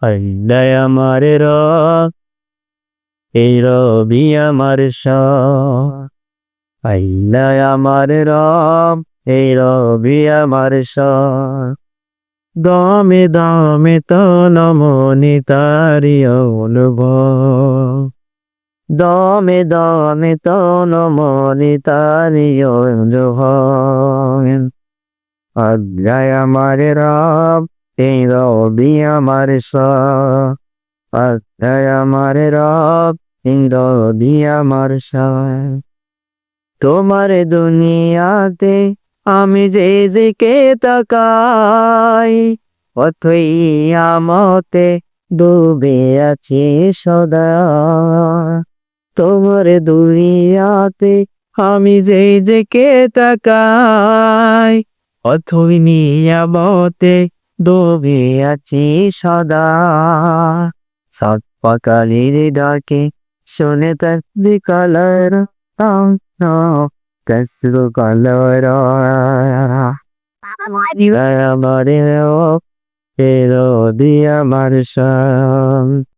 আল্লাহ আমার রব, এই রবি আমার সব। আল্লাহ আমার রব, এই রবি আমার সব। দমে দমে তন মনি তারি অনুভব। দমে দমে তন মনি তারি অনুভব। আল্লাহ আমার রব, এই রবি আমার সব। আল্লাহ আমার রব, এই রবি আমার সব। তোমার দুনিয়াতে আমি যেদিকে তাকাই, অথই আমতে ডুবে আছি সদা। তোমার দুনিয়াতে আমি যেদিকে তাকাই, অথই নিয়ামতে ডুবে আছি সদা। সাত পাকালির ডাকে শুনে তসবি কালার তসবি কালার আমার রব, এ রবি আমার সব।